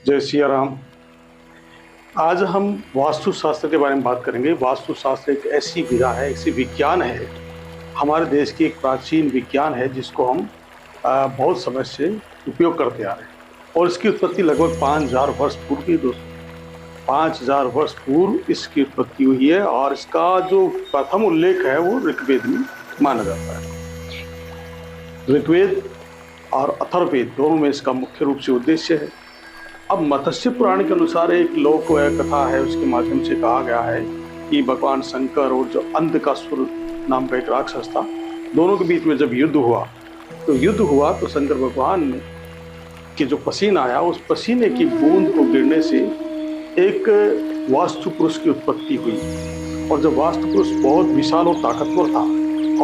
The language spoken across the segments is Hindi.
जय सिया राम। आज हम वास्तुशास्त्र के बारे में बात करेंगे। वास्तुशास्त्र एक ऐसी विधा है, ऐसी विज्ञान है, हमारे देश की एक प्राचीन विज्ञान है जिसको हम बहुत समय से उपयोग करते आ रहे हैं। और इसकी उत्पत्ति लगभग 5000 वर्ष पूर्व की दोस्तों, 5000 वर्ष पूर्व इसकी उत्पत्ति हुई है। और इसका जो प्रथम उल्लेख है वो ऋग्वेद में माना जाता है। ऋग्वेद और अथर्ववेद दोनों में इसका मुख्य रूप से उद्देश्य है। अब मत्स्य पुराण के अनुसार एक लोक कथा है, उसके माध्यम से कहा गया है कि भगवान शंकर और जो अंधकासुर नाम का एक राक्षस था, दोनों के बीच में जब युद्ध हुआ तो शंकर भगवान ने कि जो पसीना आया, उस पसीने की बूंद को गिरने से एक वास्तु पुरुष की उत्पत्ति हुई। और जब वास्तु पुरुष बहुत विशाल और ताकतवर था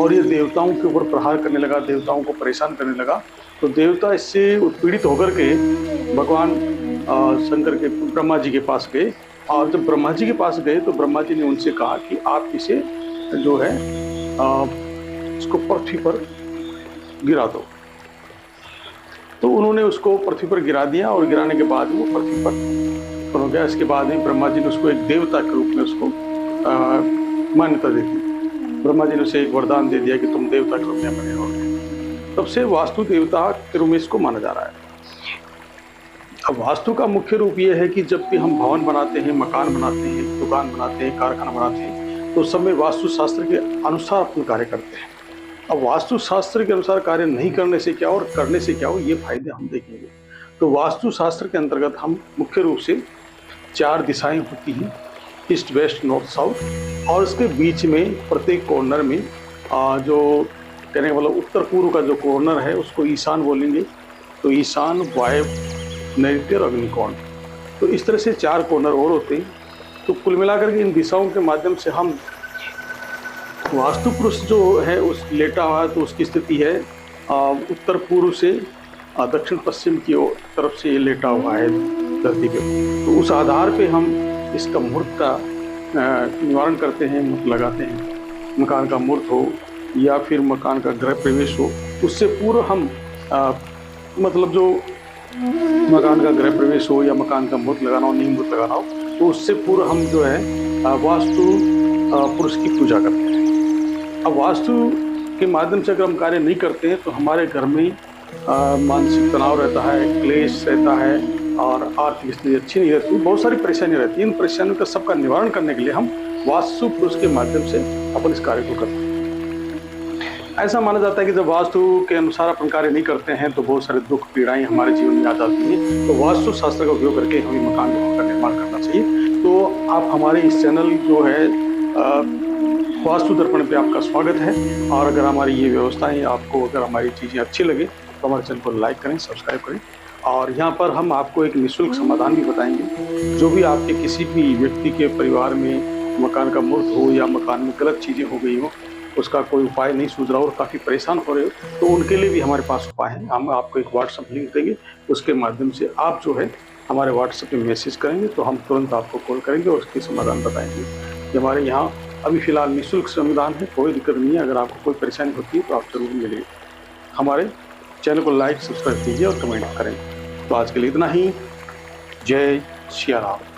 और ये देवताओं के ऊपर प्रहार करने लगा, देवताओं को परेशान करने लगा, तो देवता इससे उत्पीड़ित होकर के भगवान शंकर के ब्रह्मा जी के पास गए। और जब ब्रह्मा जी के पास गए तो ब्रह्मा जी ने उनसे कहा कि आप इसे जो है इसको पृथ्वी पर गिरा दो। तो उन्होंने उसको पृथ्वी पर गिरा दिया और गिराने के बाद वो पृथ्वी पर हो गया। इसके बाद में ब्रह्मा जी ने उसको एक देवता के रूप में उसको मान्यता दे दी। ब्रह्मा जी ने उसे एक वरदान दे दिया कि तुम देवता के रूप में बने रहोगे। तब से वास्तु देवता के रूप में इसको माना जा रहा है। अब वास्तु का मुख्य रूप ये है कि जब भी हम भवन बनाते हैं, मकान बनाते हैं, दुकान बनाते हैं, कारखाना बनाते हैं, तो उस समय वास्तुशास्त्र के अनुसार अपन कार्य करते हैं। अब वास्तुशास्त्र के अनुसार कार्य नहीं करने से क्या और करने से क्या हो, ये फायदे हम देखेंगे। तो वास्तुशास्त्र के अंतर्गत हम मुख्य रूप से 4 दिशाएं होती हैं, ईस्ट, वेस्ट, नॉर्थ, साउथ। और उसके बीच में प्रत्येक कॉर्नर में जो कहने का मतलब उत्तर पूर्व का जो कॉर्नर है उसको ईशान बोलेंगे। तो ईशान, वायव्य, नैऋत्य और अग्निकोण। तो इस तरह से 4 कॉर्नर और होते हैं। तो कुल मिलाकर के इन दिशाओं के माध्यम से हम वास्तु पुरुष जो है उस लेटा हुआ है, तो उसकी स्थिति है उत्तर पूर्व से दक्षिण पश्चिम की तरफ से ये लेटा हुआ है धरती पे। तो उस आधार पे हम इसका मुहूर्त का निवारण करते हैं, मुहूर्त लगाते हैं। मकान का मुहूर्त हो या फिर मकान का गृह प्रवेश हो, उससे पूर्व हम मतलब जो मकान का गृह प्रवेश हो या मकान का मुहूर्त लगाना हो, नींव मुहूर्त लगाना हो, तो उससे पूर्व हम जो है वास्तु पुरुष की पूजा करते हैं। अब वास्तु के माध्यम से अगर हम कार्य नहीं करते हैं तो हमारे घर में मानसिक तनाव रहता है, क्लेश रहता है और आर्थिक स्थिति अच्छी नहीं रहती, बहुत सारी परेशानियां रहती हैं। इन परेशानियों का सबका निवारण करने के लिए हम वास्तु पुरुष के माध्यम से अपन इस कार्य को करते हैं। ऐसा माना जाता है कि जब वास्तु के अनुसार अपन कार्य नहीं करते हैं तो बहुत सारे दुख पीड़ाएं हमारे जीवन में आ जाती हैं। तो वास्तु शास्त्र का उपयोग करके हमें मकान का निर्माण करना चाहिए। तो आप हमारे इस चैनल जो है वास्तु दर्पण पे आपका स्वागत है। और अगर हमारी ये व्यवस्थाएं आपको, अगर हमारी चीज़ें अच्छी लगे तो हमारे चैनल को लाइक करें, सब्सक्राइब करें। और यहाँ पर हम आपको एक निःशुल्क समाधान भी बताएंगे। जो भी आपके किसी भी व्यक्ति के परिवार में मकान का मुहूर्त हो या मकान में गलत चीज़ें हो गई हो, उसका कोई उपाय नहीं सूझ रहा हो और काफ़ी परेशान हो रहे हो, तो उनके लिए भी हमारे पास उपाय है। हम आपको एक व्हाट्सएप लिंक देंगे, उसके माध्यम से आप जो है हमारे व्हाट्सएप पे मैसेज करेंगे तो हम तुरंत आपको कॉल करेंगे और उसके समाधान बताएंगे। ये हमारे यहाँ अभी फ़िलहाल निःशुल्क समाधान है, कोई दिक्कत नहीं है। अगर आपको कोई परेशानी होती है तो आप जरूर मिलिए। हमारे चैनल को लाइक, सब्सक्राइब कीजिए और कमेंट करें। तो आज के लिए इतना ही। जय सिया राम।